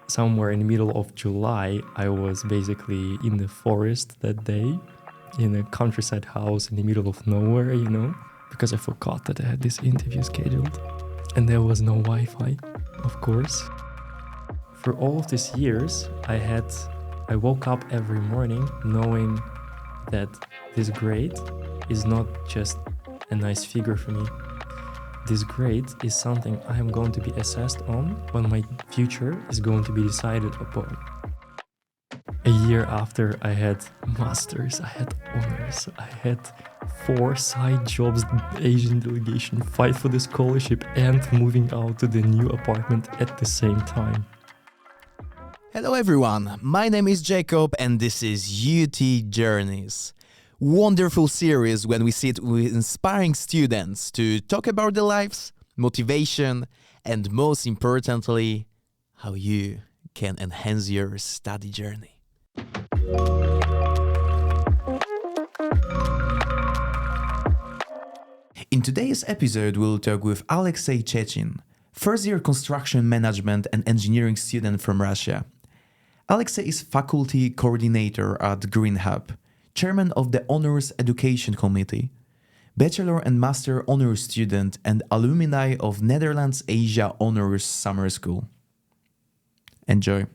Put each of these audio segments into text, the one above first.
somewhere in the middle of July, I was basically in the forest that day, in a countryside house in the middle of nowhere, because I forgot that I had this interview scheduled. And there was no Wi-Fi, of course. For all of these years, I woke up every morning knowing that this grade is not just a nice figure for me. This grade is something I am going to be assessed on when my future is going to be decided upon. A year after I had masters, I had honors, I had 4 side jobs, Asian delegation, fight for the scholarship, and moving out to the new apartment at the same time. Hello everyone, my name is Jacob and this is UT Journeys. Wonderful series when we sit with inspiring students to talk about their lives, motivation, and most importantly, how you can enhance your study journey. In today's episode, we'll talk with Alexey Chechin, first-year construction management and engineering student from Russia. Alexey is faculty coordinator at Green Hub, chairman of the Honors Education Committee, bachelor and master honors student and alumni of Netherlands Asia Honors Summer School. Enjoy.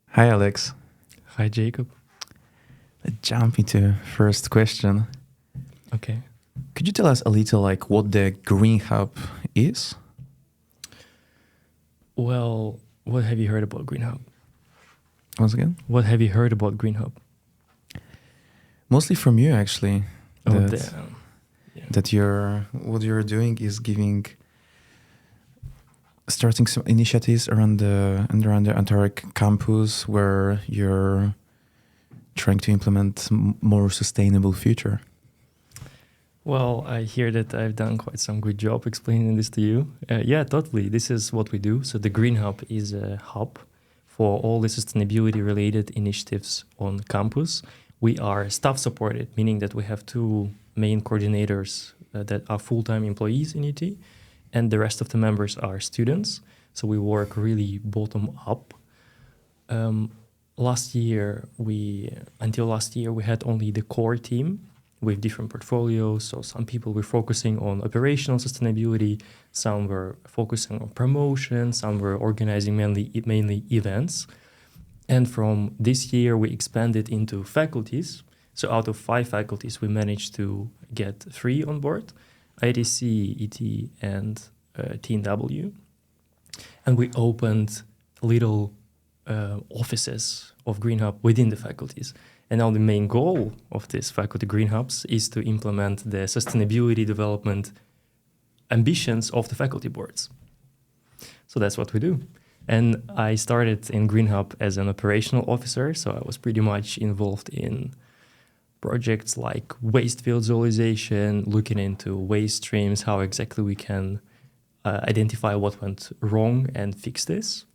Hi, Alex. Hi, Jacob. Let's jump into first question. Okay. Could you tell us a little what the Green Hub is? Well, what have you heard about Green Hub? Once again? What have you heard about Green Hub? Mostly from you, actually. Oh, that, damn. Yeah. That what you're doing is starting some initiatives around the entire campus where you're trying to implement more sustainable future. Well, I hear that I've done quite some good job explaining this to you. Yeah, totally. This is what we do. So the Green Hub is a hub for all the sustainability-related initiatives on campus. We are staff-supported, meaning that we have 2 main coordinators that are full-time employees in UT, and the rest of the members are students. So we work really bottom-up. Until last year, we had only the core team with different portfolios. So some people were focusing on operational sustainability, some were focusing on promotion, some were organizing mainly events. And from this year, we expanded into faculties. So out of 5 faculties, we managed to get 3 on board, ITC, ET, and TNW. And we opened little offices of Green Hub within the faculties. And now the main goal of this faculty Green Hubs is to implement the sustainability development ambitions of the faculty boards. So that's what we do. And I started in Green Hub as an operational officer, so I was pretty much involved in projects like waste field visualization, looking into waste streams, how exactly we can identify what went wrong and fix this.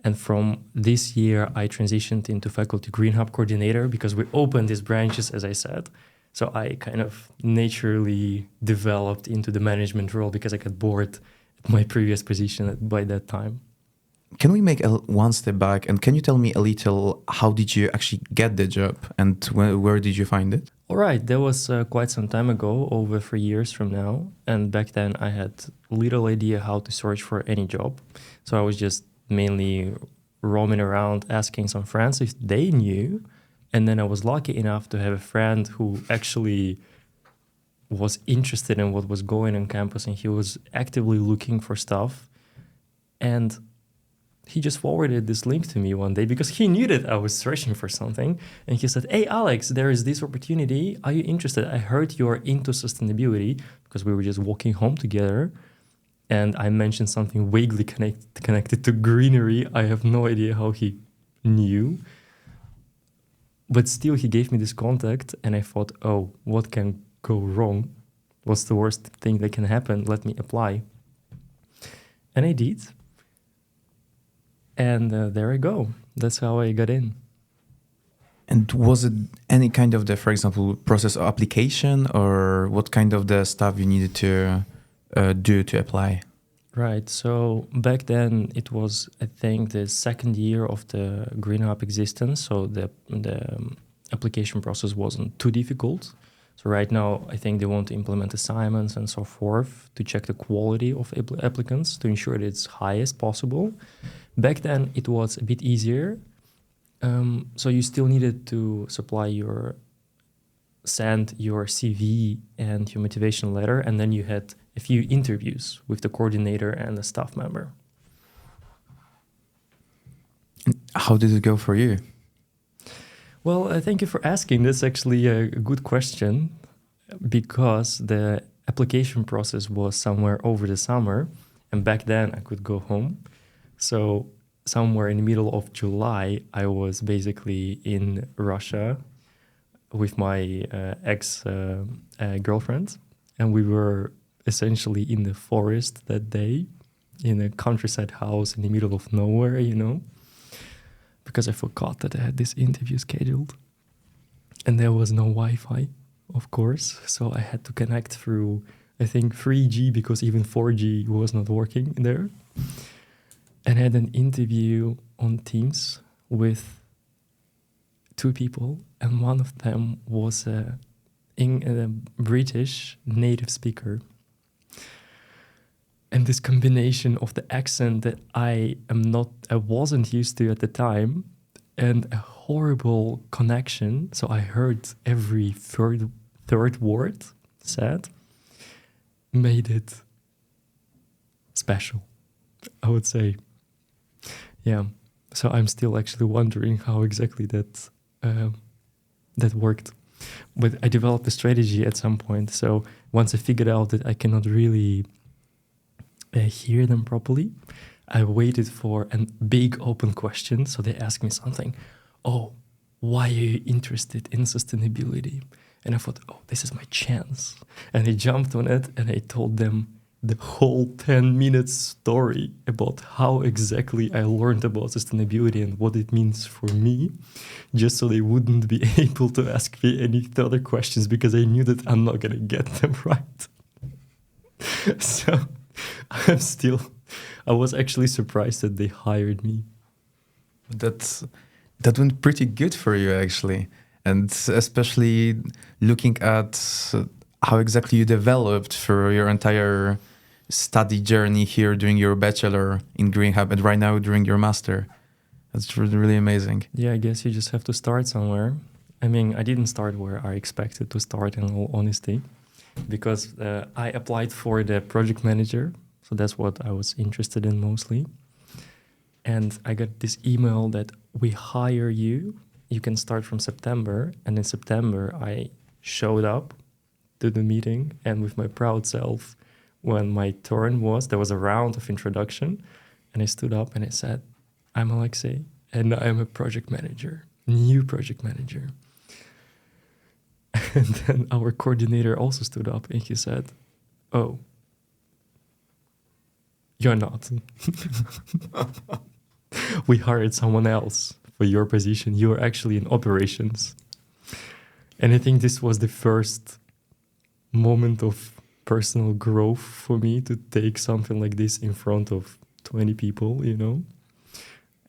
And from this year, I transitioned into faculty Green Hub coordinator because we opened these branches, as I said. So I kind of naturally developed into the management role because I got bored at my previous position by that time. Can we make one step back and can you tell me a little how did you actually get the job and where did you find it? All right, that was quite some time ago, over 3 years from now. And back then I had little idea how to search for any job. So I was just mainly roaming around asking some friends if they knew. And then I was lucky enough to have a friend who actually was interested in what was going on campus and he was actively looking for stuff. And he just forwarded this link to me one day because he knew that I was searching for something. And he said, "Hey, Alex, there is this opportunity. Are you interested? I heard you're into sustainability," because we were just walking home together. And I mentioned something vaguely connected to greenery. I have no idea how he knew. But still, he gave me this contact. And I thought, oh, what can go wrong? What's the worst thing that can happen? Let me apply. And I did. And there I go. That's how I got in. And was it any kind of for example, process of application or what kind of the stuff you needed to do to apply? Right. So back then it was, I think, the second year of the Green Hub existence. So the application process wasn't too difficult. So right now, I think they want to implement assignments and so forth to check the quality of applicants to ensure that it's highest possible. Back then, it was a bit easier. So you still needed to send your CV and your motivation letter, and then you had a few interviews with the coordinator and the staff member. How did it go for you? Well, thank you for asking. That's actually a good question because the application process was somewhere over the summer, and back then I could go home. So somewhere in the middle of July, I was basically in Russia with my ex-girlfriend, and we were essentially in the forest that day, in a countryside house in the middle of nowhere, because I forgot that I had this interview scheduled. And there was no Wi-Fi, of course, so I had to connect through, I think, 3G, because even 4G was not working there. And I had an interview on Teams with two people, and one of them was a British native speaker. And this combination of the accent that I wasn't used to at the time, and a horrible connection, so I heard every third word said, made it special, I would say. Yeah, so I'm still actually wondering how exactly that worked. But I developed a strategy at some point. So once I figured out that I cannot really hear them properly, I waited for a big open question. So they asked me something. Oh, why are you interested in sustainability? And I thought, oh, this is my chance. And I jumped on it and I told them the whole 10 minutes story about how exactly I learned about sustainability and what it means for me, just so they wouldn't be able to ask me any further questions, because I knew that I'm not going to get them right. So I was actually surprised that they hired me. That went pretty good for you, actually. And especially looking at how exactly you developed for your entire study journey here during your bachelor in Green Hub and right now during your master. That's really, really amazing. Yeah, I guess you just have to start somewhere. I mean, I didn't start where I expected to start, in all honesty, because I applied for the project manager. So that's what I was interested in mostly. And I got this email that we hire you. You can start from September. And in September, I showed up to the meeting, and with my proud self, when my turn was, there was a round of introduction, and I stood up and I said, I'm Alexey, and I'm a project manager, new project manager. And then our coordinator also stood up and he said, oh, you're not. We hired someone else for your position. You're actually in operations. And I think this was the first moment of personal growth for me, to take something like this in front of 20 people,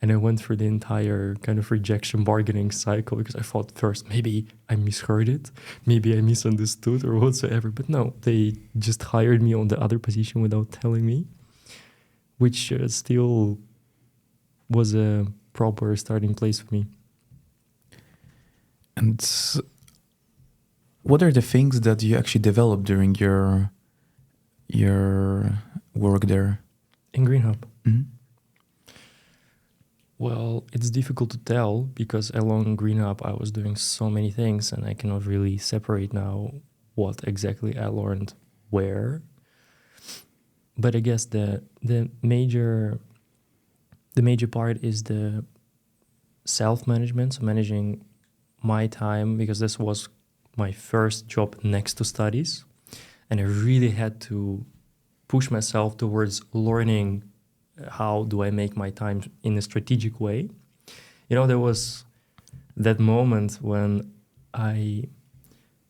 And I went through the entire kind of rejection bargaining cycle, because I thought first, maybe I misheard it, maybe I misunderstood or whatsoever. But no, they just hired me on the other position without telling me, which still was a proper starting place for me. And what are the things that you actually developed during your work there? In Green Hub? Mm-hmm. Well, it's difficult to tell, because along Green Hub I was doing so many things, and I cannot really separate now what exactly I learned where. But I guess the major part is the self-management, so managing my time, because this was my first job next to studies, and I really had to push myself towards learning how do I make my time in a strategic way. There was that moment when I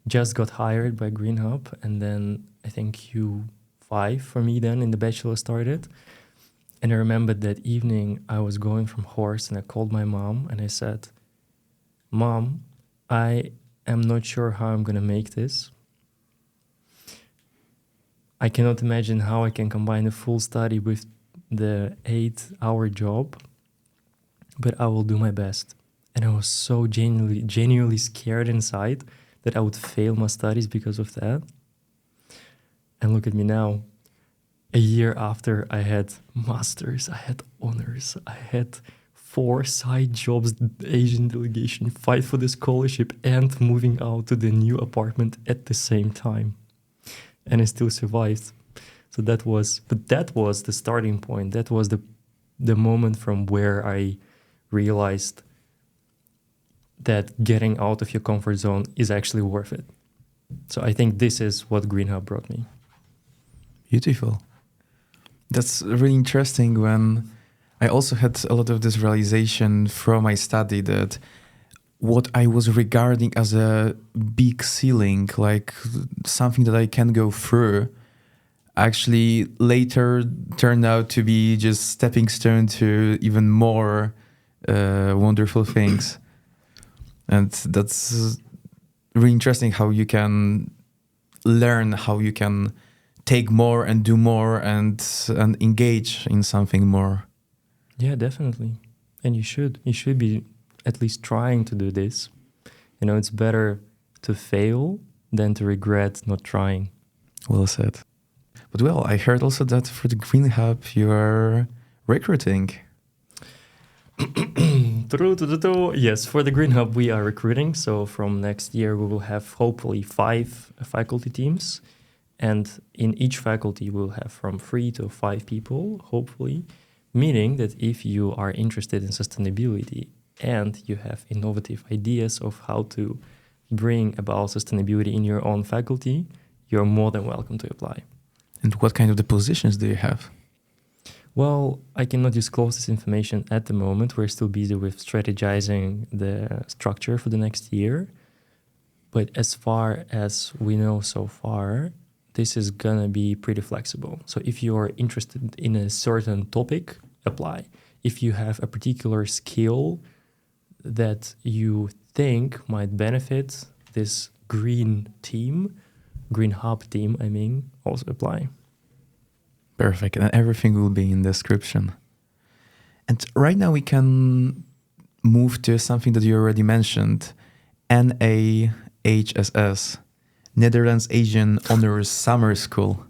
just got hired by Green Hub, and then I think 5 for me then in the bachelor started. And I remember that evening I was going from Horst and I called my mom and I said, Mom, I am not sure how I'm going to make this. I cannot imagine how I can combine a full study with the 8-hour job, but I will do my best. And I was so genuinely scared inside that I would fail my studies because of that. And look at me now. A year after, I had masters, I had honors, I had 4 side jobs, Asian delegation, fight for the scholarship, and moving out to the new apartment at the same time. And I still survived. So that was the starting point. That was the moment from where I realized that getting out of your comfort zone is actually worth it. So I think this is what Green Hub brought me. Beautiful. That's really interesting when I also had a lot of this realization from my study that what I was regarding as a big ceiling, like something that I can go through, actually later turned out to be just stepping stone to even more wonderful things. And that's really interesting how you can learn, how you can take more and do more and engage in something more. Yeah, definitely. And you should be at least trying to do this. You know, it's better to fail than to regret not trying. Well said. But well, I heard also that for the Green Hub you are recruiting. Yes, for the Green Hub we are recruiting. So from next year we will have hopefully 5 faculty teams. And in each faculty we'll have from 3 to 5 people, hopefully. Meaning that if you are interested in sustainability and you have innovative ideas of how to bring about sustainability in your own faculty, you're more than welcome to apply. And what kind of the positions do you have? Well, I cannot disclose this information at the moment. We're still busy with strategizing the structure for the next year. But as far as we know so far, this is gonna be pretty flexible. So if you're interested in a certain topic, apply. If you have a particular skill that you think might benefit this green hub team, also apply. Perfect. And everything will be in the description. And right now we can move to something that you already mentioned, NAHSS, Netherlands Asian Honors Summer School.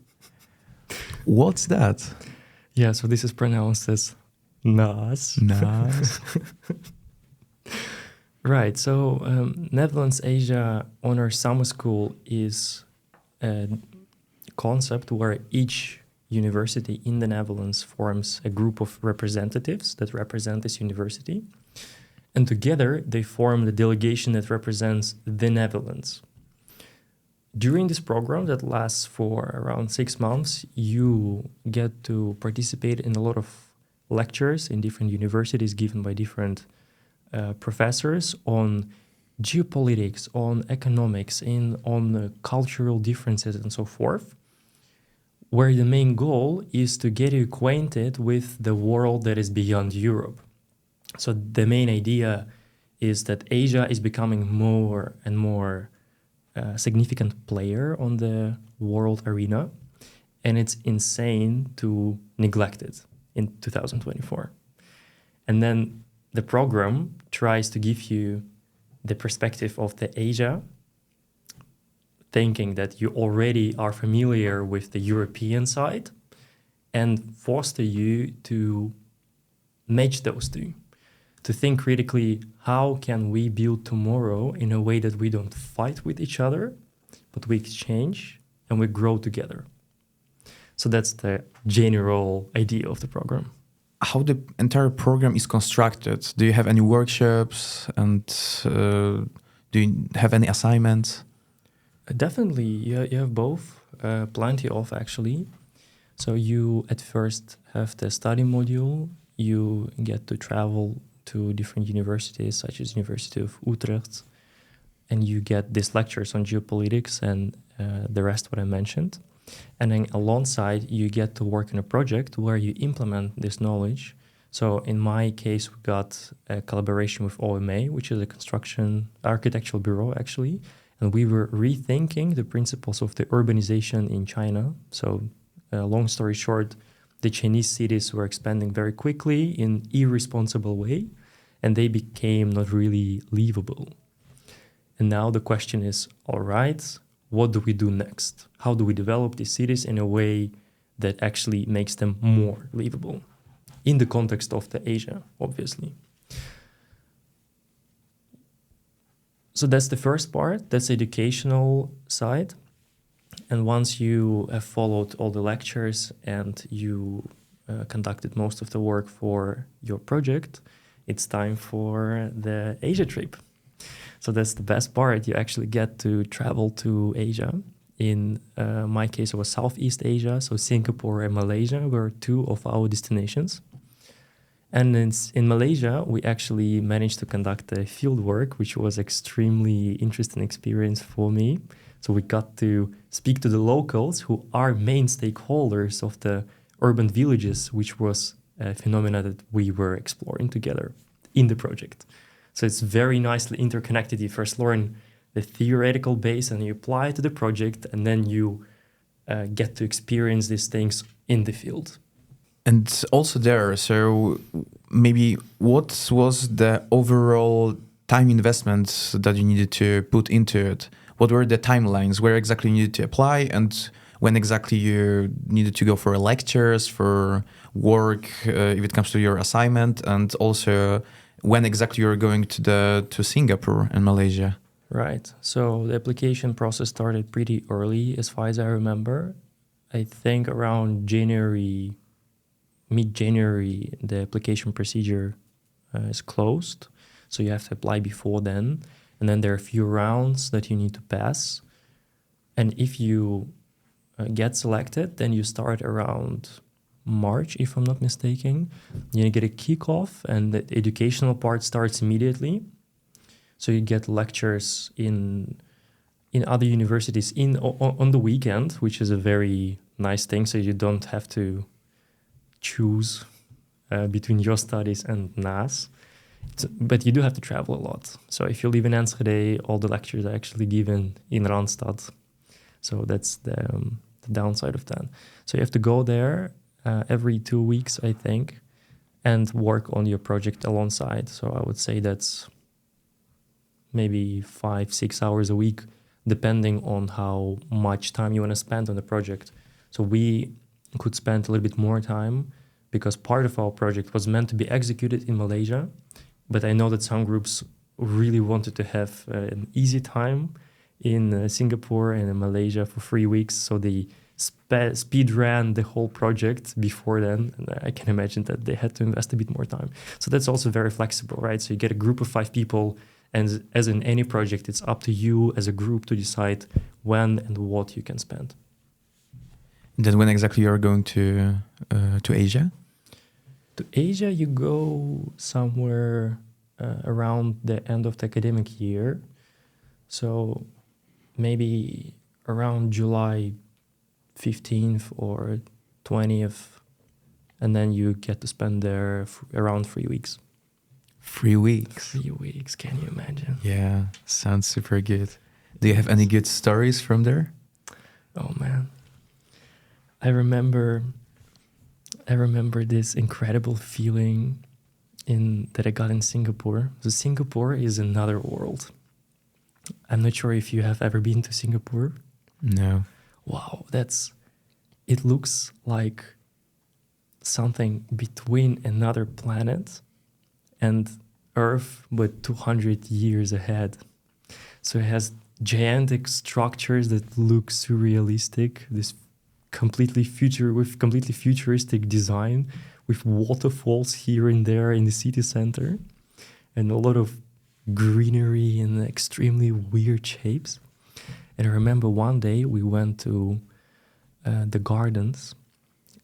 What's that? Yeah, so this is pronounced as NAS. NAS. Right, so Netherlands Asia Honors Summer School is a concept where each university in the Netherlands forms a group of representatives that represent this university. And together they form the delegation that represents the Netherlands. During this program that lasts for around 6 months, you get to participate in a lot of lectures in different universities given by different professors on geopolitics, on economics, on cultural differences and so forth, where the main goal is to get you acquainted with the world that is beyond Europe. So the main idea is that Asia is becoming more and more significant player on the world arena, and it's insane to neglect it in 2024. And then the program tries to give you the perspective of the Asia, thinking that you already are familiar with the European side, and foster you to match those two, to think critically, how can we build tomorrow in a way that we don't fight with each other, but we exchange and we grow together. So that's the general idea of the program. How the entire program is constructed? Do you have any workshops and do you have any assignments? Definitely, you have both, plenty of actually. So you at first have the study module, you get to travel to different universities such as University of Utrecht, and you get these lectures on geopolitics and the rest what I mentioned. And then alongside, you get to work in a project where you implement this knowledge. So in my case, we got a collaboration with OMA, which is a construction architectural bureau, actually. And we were rethinking the principles of the urbanization in China. So long story short, the Chinese cities were expanding very quickly in irresponsible way, and they became not really livable. And now the question is, all right, what do we do next? How do we develop these cities in a way that actually makes them more livable in the context of the Asia, obviously? So that's the first part, that's the educational side. And once you have followed all the lectures and you conducted most of the work for your project, it's time for the Asia trip. So that's the best part. You actually get to travel to Asia. In my case, it was Southeast Asia, so Singapore and Malaysia were two of our destinations. And in Malaysia, we actually managed to conduct a field work, which was extremely interesting experience for me. So we got to speak to the locals who are main stakeholders of the urban villages, which was a phenomena that we were exploring together in the project. So it's very nicely interconnected. You first learn the theoretical base and you apply it to the project, and then you get to experience these things in the field. And also there, so maybe what was the overall time investment that you needed to put into it? What were the timelines? Where exactly you needed to apply, and when exactly you needed to go for lectures, for work, if it comes to your assignment, and also when exactly you're going to Singapore and Malaysia? Right. So the application process started pretty early, as far as I remember. I think around January, mid-January, the application procedure is closed. So you have to apply before then. And then there are a few rounds that you need to pass. And if you get selected, then you start around March, if I'm not mistaken. You get a kickoff, and the educational part starts immediately. So you get lectures in other universities on the weekend, which is a very nice thing. So you don't have to choose between your studies and NAS. But you do have to travel a lot. So if you live in Enschede, all the lectures are actually given in Randstad. So that's the downside of that. So you have to go there every 2 weeks, I think, and work on your project alongside. So I would say that's maybe 5-6 hours a week, depending on how much time you want to spend on the project. So we could spend a little bit more time because part of our project was meant to be executed in Malaysia. But I know that some groups really wanted to have an easy time in Singapore and in Malaysia for 3 weeks. So they speed ran the whole project before then. And I can imagine that they had to invest a bit more time. So that's also very flexible, right? So you get a group of 5 people. And as in any project, it's up to you as a group to decide when and what you can spend. Then when exactly you're going to Asia? To Asia, you go somewhere around the end of the academic year. So maybe around July 15th or 20th. And then you get to spend there around 3 weeks. 3 weeks? 3 weeks, can you imagine? Yeah, sounds super good. Do you have any good stories from there? Oh, man. I remember this incredible feeling that I got in Singapore. So Singapore is another world. I'm not sure if you have ever been to Singapore. No. Wow, it looks like something between another planet and Earth, but 200 years ahead. So it has gigantic structures that look surrealistic, with completely futuristic design, with waterfalls here and there in the city center, and a lot of greenery and extremely weird shapes. And I remember one day we went to the gardens,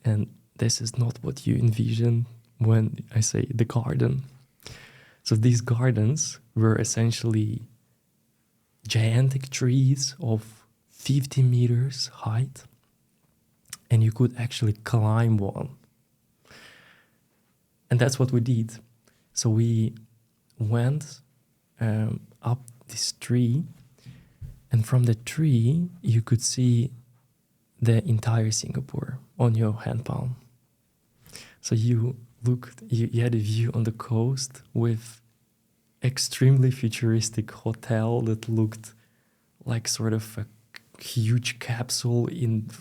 and this is not what you envision when I say the garden. So these gardens were essentially gigantic trees of 50 meters height, and you could actually climb one. And that's what we did. So we went up this tree, and from the tree you could see the entire Singapore on your hand palm. So you had a view on the coast with extremely futuristic hotel that looked like sort of a huge capsule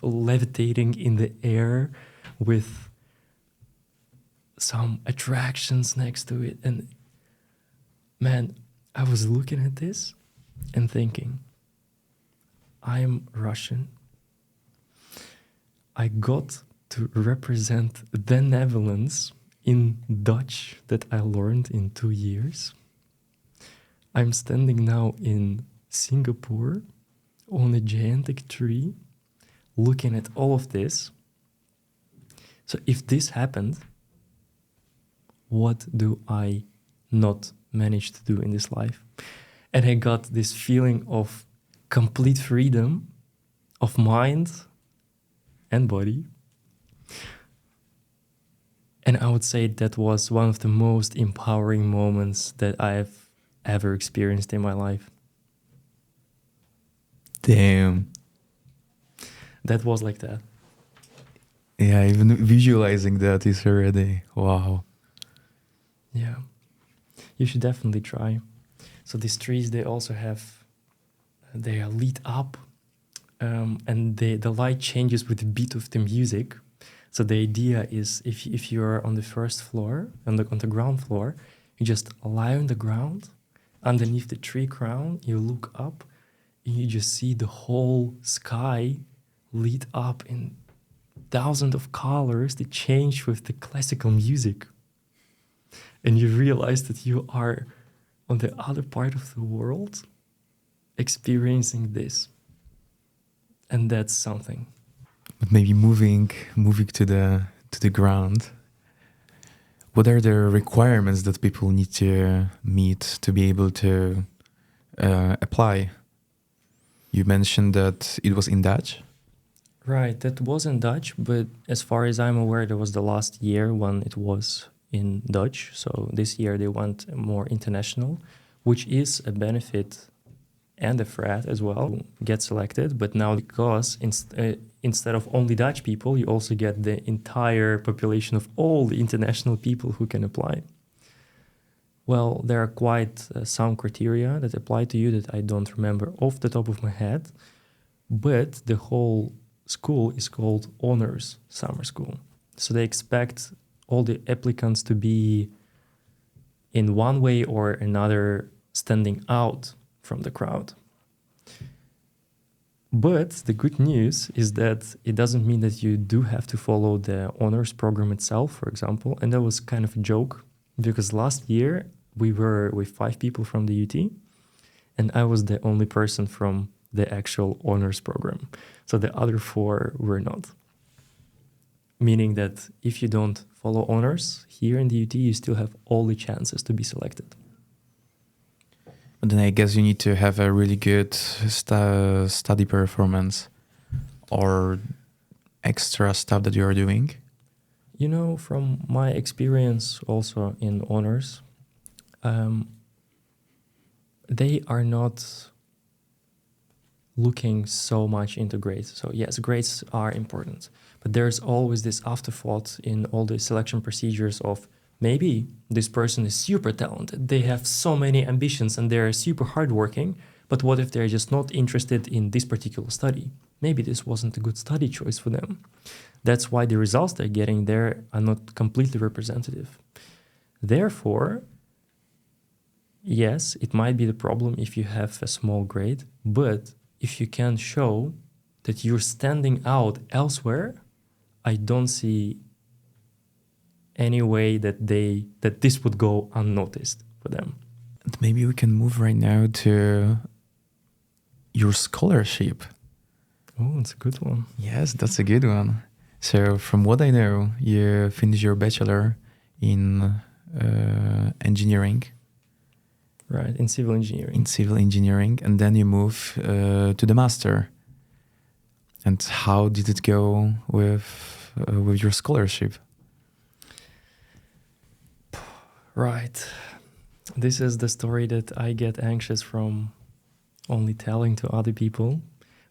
levitating in the air with some attractions next to it. And man, I was looking at this and thinking, I'm Russian. I got to represent the Netherlands in Dutch that I learned in 2 years. I'm standing now in Singapore on a gigantic tree looking at all of this. So if this happened, what do I not manage to do in this life? And I got this feeling of complete freedom of mind and body. And I would say that was one of the most empowering moments that I've ever experienced in my life. Damn. That was like that. Yeah, even visualizing that is already wow. Yeah. You should definitely try. So these trees, they are lit up, and the light changes with the beat of the music. So the idea is if you're on the first floor, on the ground floor, you just lie on the ground, underneath the tree crown, you look up, and you just see the whole sky lit up in thousands of colors that change with the classical music. And you realize that you are on the other part of the world experiencing this. And that's something. But maybe moving to the ground. What are the requirements that people need to meet to be able to apply? You mentioned that it was in Dutch. Right, that was in Dutch, but as far as I'm aware, there was the last year when it was in Dutch. So this year they went more international, which is a benefit and a threat as well, get selected. But now because instead of only Dutch people, you also get the entire population of all the international people who can apply. Well, there are quite some criteria that apply to you that I don't remember off the top of my head, but the whole school is called Honors Summer School. So they expect all the applicants to be in one way or another standing out from the crowd. But the good news is that it doesn't mean that you do have to follow the honors program itself, for example. And that was kind of a joke because last year we were with 5 people from the UT and I was the only person from the actual honors program. So the other 4 were not. Meaning that if you don't follow honors here in the UT, you still have all the chances to be selected. But then I guess you need to have a really good study performance or extra stuff that you are doing. You know, from my experience also in honors, they are not looking so much into grades. So yes, grades are important, but there's always this afterthought in all the selection procedures of maybe this person is super talented, they have so many ambitions and they're super hardworking, but what if they're just not interested in this particular study? Maybe this wasn't a good study choice for them. That's why the results they're getting there are not completely representative. Therefore, yes, it might be the problem if you have a small grade, but if you can show that you're standing out elsewhere, I don't see any way that this would go unnoticed for them. And maybe we can move right now to your scholarship. Oh, it's a good one. Yes, that's a good one. So from what I know, you finished your bachelor in engineering. Right, in civil engineering. In civil engineering, and then you move to the master. And how did it go with your scholarship? Right. This is the story that I get anxious from only telling to other people,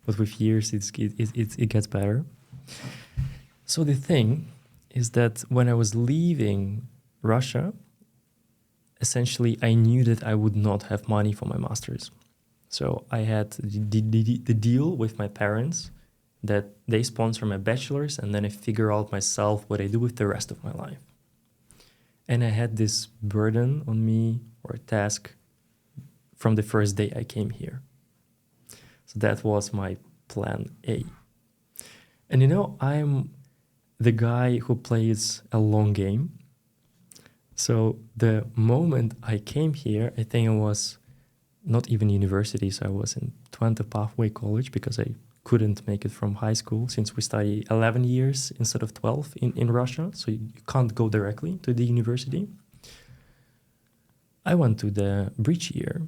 but with years it gets better. So the thing is that when I was leaving Russia, essentially I knew that I would not have money for my master's. So I had the deal with my parents that they sponsor my bachelor's and then I figure out myself what I do with the rest of my life. And I had this burden on me or a task from the first day I came here. So that was my plan A. And you know, I'm the guy who plays a long game. So the moment I came here, I think I was not even university, so I was in Twente Pathway College because I couldn't make it from high school since we study 11 years instead of 12 in Russia, so you can't go directly to the university. I went to the bridge year,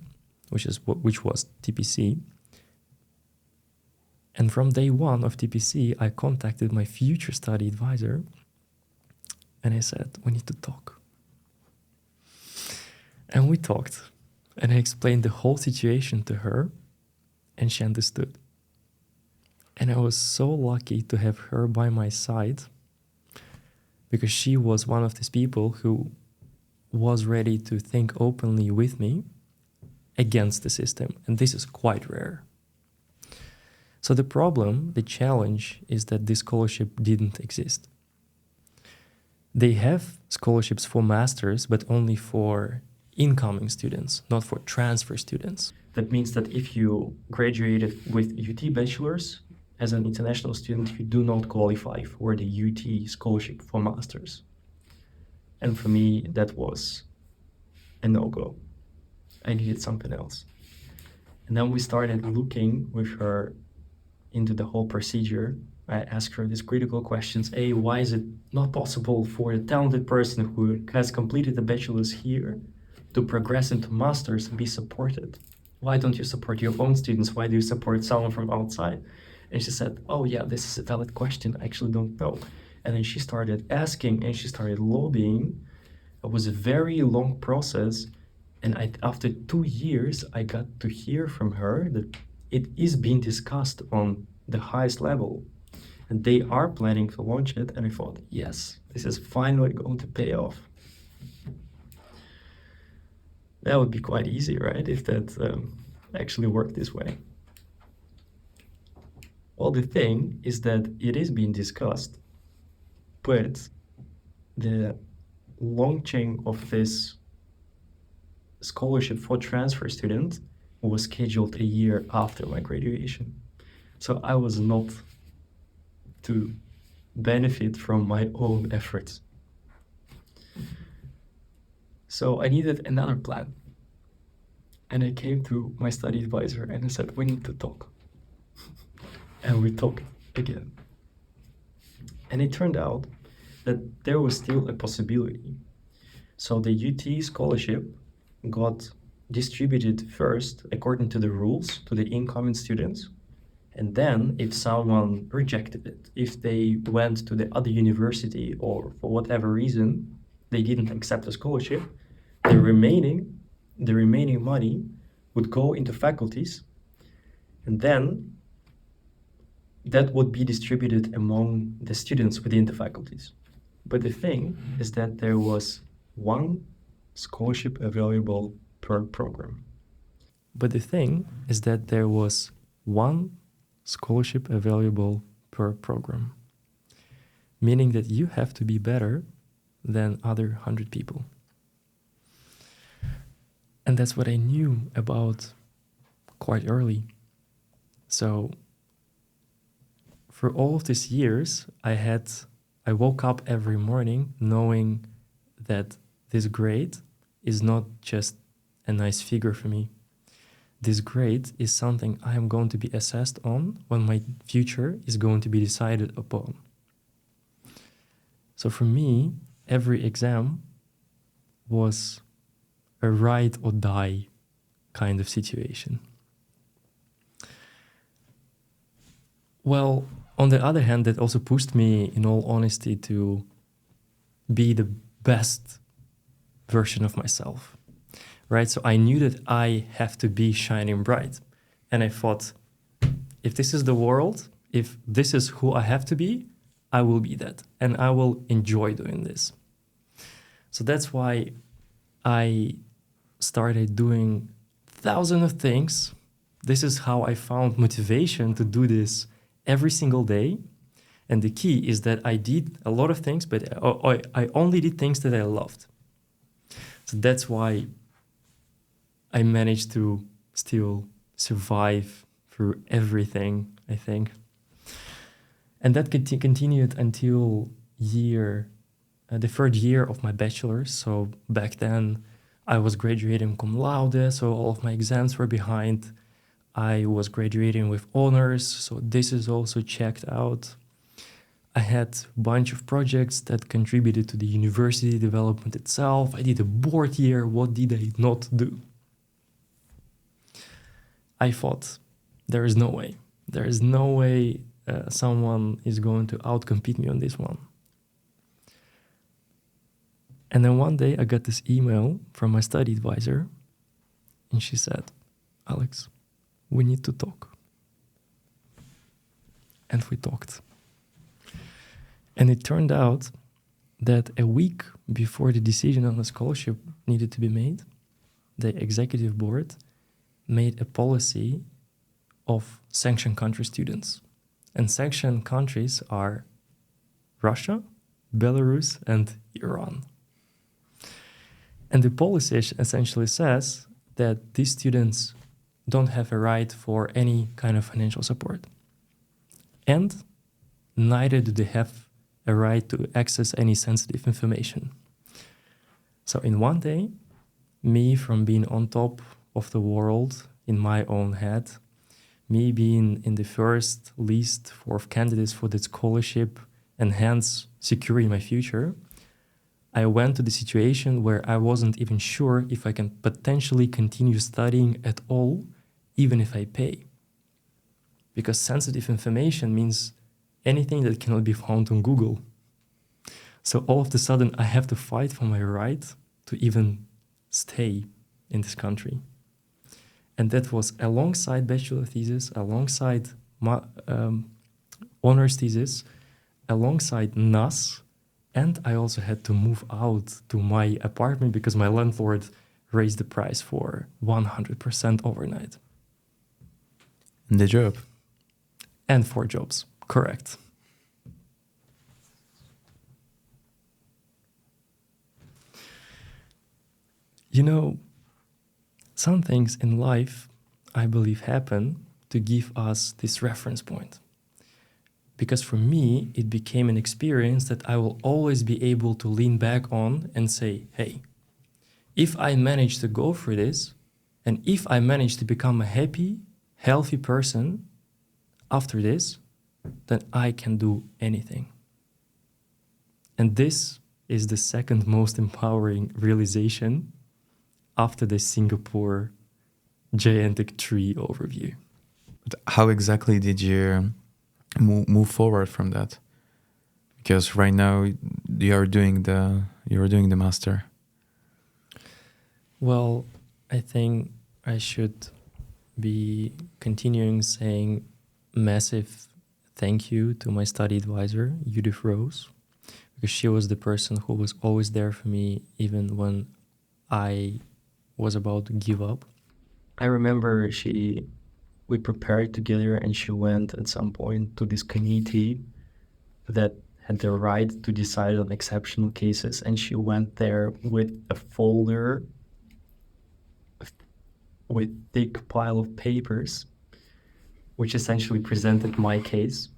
which was TPC, and from day one of TPC, I contacted my future study advisor, and I said, we need to talk. And we talked, and I explained the whole situation to her, and she understood. And I was so lucky to have her by my side because she was one of these people who was ready to think openly with me against the system. And this is quite rare. So the challenge is that this scholarship didn't exist. They have scholarships for masters, but only for incoming students, not for transfer students. That means that if you graduated with UT bachelor's as an international student, you do not qualify for the UT scholarship for masters. And for me, that was a no-go. I needed something else. And then we started looking with her into the whole procedure. I asked her these critical questions. A, why is it not possible for a talented person who has completed the bachelor's here to progress into master's and be supported? Why don't you support your own students? Why do you support someone from outside? And she said, oh yeah, this is a valid question. I actually don't know. And then she started asking and she started lobbying. It was a very long process. And after 2 years, I got to hear from her that it is being discussed on the highest level. And they are planning to launch it. And I thought, yes, this is finally going to pay off. That would be quite easy, right? If that actually worked this way. Well, the thing is that it is being discussed, but the launching of this scholarship for transfer students was scheduled a year after my graduation. So I was not to benefit from my own efforts. So I needed another plan. And I came to my study advisor and I said, we need to talk. And we talked again. And it turned out that there was still a possibility. So the UT scholarship got distributed first according to the rules to the incoming students. And then if someone rejected it, if they went to the other university or for whatever reason, they didn't accept the scholarship, the remaining money would go into faculties, and then that would be distributed among the students within the faculties. But the thing is that there was one scholarship available per program. But the thing is that there was one scholarship available per program, meaning that you have to be better than other 100 people. And that's what I knew about quite early. So for all of these years, I woke up every morning knowing that this grade is not just a nice figure for me. This grade is something I am going to be assessed on when my future is going to be decided upon. So for me, every exam was a ride or die kind of situation. Well, on the other hand, that also pushed me, in all honesty, to be the best version of myself, right? So I knew that I have to be shining bright. And I thought, if this is the world, if this is who I have to be, I will be that. And I will enjoy doing this. So that's why I started doing thousands of things. This is how I found motivation to do this every single day. And the key is that I did a lot of things, but I only did things that I loved. So that's why I managed to still survive through everything, I think. And that continued until the third year of my bachelor's. So back then, I was graduating cum laude, so all of my exams were behind. I was graduating with honors, so this is also checked out. I had a bunch of projects that contributed to the university development itself. I did a board year. What did I not do? I thought, there is no way. There is no way someone is going to outcompete me on this one. And then one day I got this email from my study advisor, and she said, Alex, we need to talk. And we talked. And it turned out that a week before the decision on the scholarship needed to be made, the executive board made a policy of sanctioned country students. And sanctioned countries are Russia, Belarus, and Iran. And the policy essentially says that these students don't have a right for any kind of financial support. And neither do they have a right to access any sensitive information. So in one day, me from being on top of the world in my own head, me being in the first list of candidates for the scholarship and hence securing my future, I went to the situation where I wasn't even sure if I can potentially continue studying at all, even if I pay. Because sensitive information means anything that cannot be found on Google. So all of a sudden, I have to fight for my right to even stay in this country. And that was alongside bachelor thesis, alongside my honors thesis, alongside NAS, and I also had to move out to my apartment because my landlord raised the price for 100% overnight. And the job. And 4 jobs, correct. You know, some things in life, I believe, happen to give us this reference point. Because for me, it became an experience that I will always be able to lean back on and say, hey, if I manage to go through this, and if I manage to become a happy, healthy person after this, then I can do anything. And this is the second most empowering realization after the Singapore gigantic tree overview. But how exactly did you move forward from that? Because right now you're doing the master. Well, I think I should be continuing saying massive thank you to my study advisor, Judith Rose, because she was the person who was always there for me even when I was about to give up. I remember we prepared together and she went at some point to this committee that had the right to decide on exceptional cases, and she went there with a folder with thick pile of papers which essentially presented my case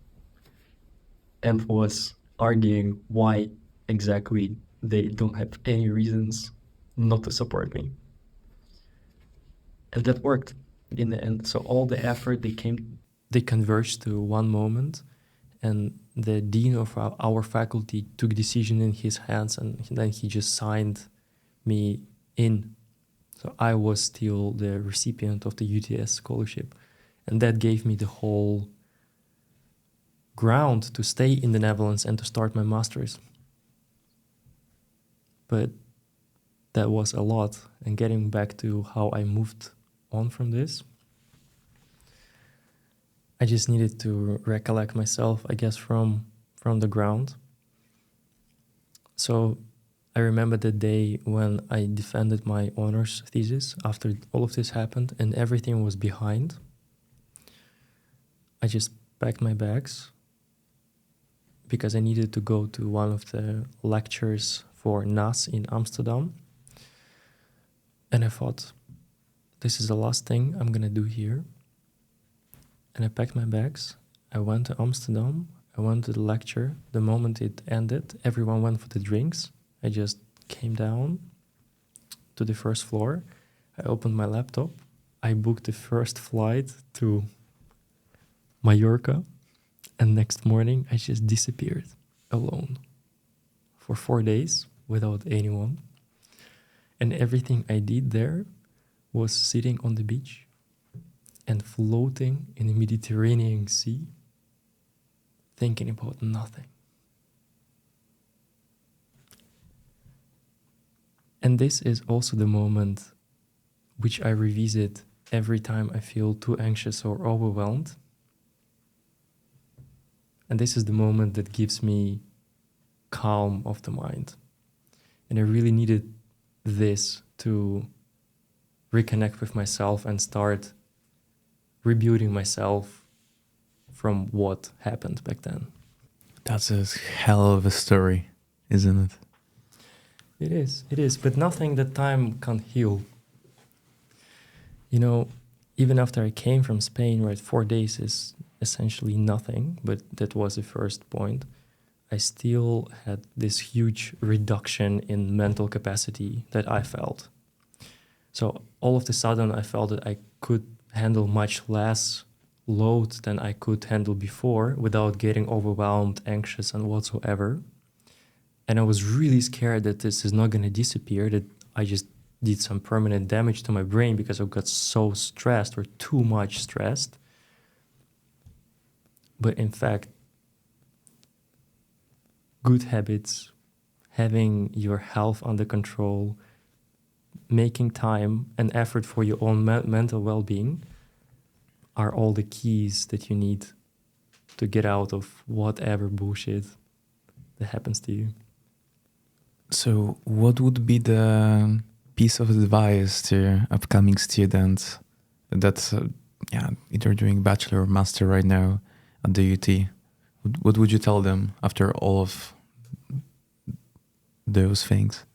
and was arguing why exactly they don't have any reasons not to support me. And that worked in the end. So all the effort, they converged to one moment, and the dean of our faculty took decision in his hands, and then he just signed me in. So I was still the recipient of the UTS scholarship. And that gave me the whole ground to stay in the Netherlands and to start my master's. But that was a lot. And getting back to how I moved on from this, I just needed to recollect myself, I guess, from the ground. So I remember the day when I defended my honors thesis after all of this happened and everything was behind. I just packed my bags because I needed to go to one of the lectures for NAS in Amsterdam. And I thought, this is the last thing I'm gonna do here. And I packed my bags. I went to Amsterdam. I went to the lecture. The moment it ended, everyone went for the drinks. I just came down to the first floor. I opened my laptop. I booked the first flight to Mallorca. And next morning, I just disappeared alone for 4 days without anyone. And everything I did there was sitting on the beach and floating in the Mediterranean Sea, thinking about nothing. And this is also the moment which I revisit every time I feel too anxious or overwhelmed. And this is the moment that gives me calm of the mind. And I really needed this to reconnect with myself and start rebuilding myself from what happened back then. That's a hell of a story, isn't it? It is, but nothing that time can't heal. You know, even after I came from Spain, right, 4 days is essentially nothing, but that was the first point. I still had this huge reduction in mental capacity that I felt. So all of a sudden I felt that I could handle much less load than I could handle before without getting overwhelmed, anxious, and whatsoever. And I was really scared that this is not going to disappear, that I just did some permanent damage to my brain because I got so stressed or too much stressed. But in fact, good habits, having your health under control, making time and effort for your own mental well-being are all the keys that you need to get out of whatever bullshit that happens to you. So what would be the piece of advice to upcoming students that's either doing bachelor or master right now at the UT? What would you tell them after all of those things?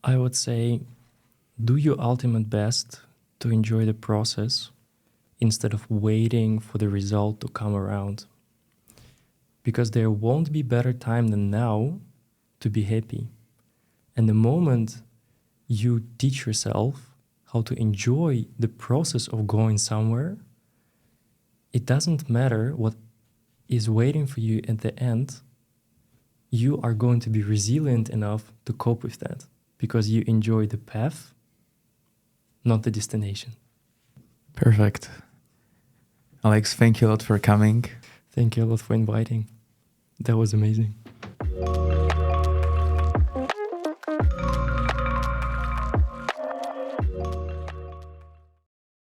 I would say do your ultimate best to enjoy the process instead of waiting for the result to come around. Because there won't be better time than now to be happy. And the moment you teach yourself how to enjoy the process of going somewhere, it doesn't matter what is waiting for you at the end. You are going to be resilient enough to cope with that because you enjoy the path, not the destination. Perfect. Alex, thank you a lot for coming. Thank you a lot for inviting. That was amazing.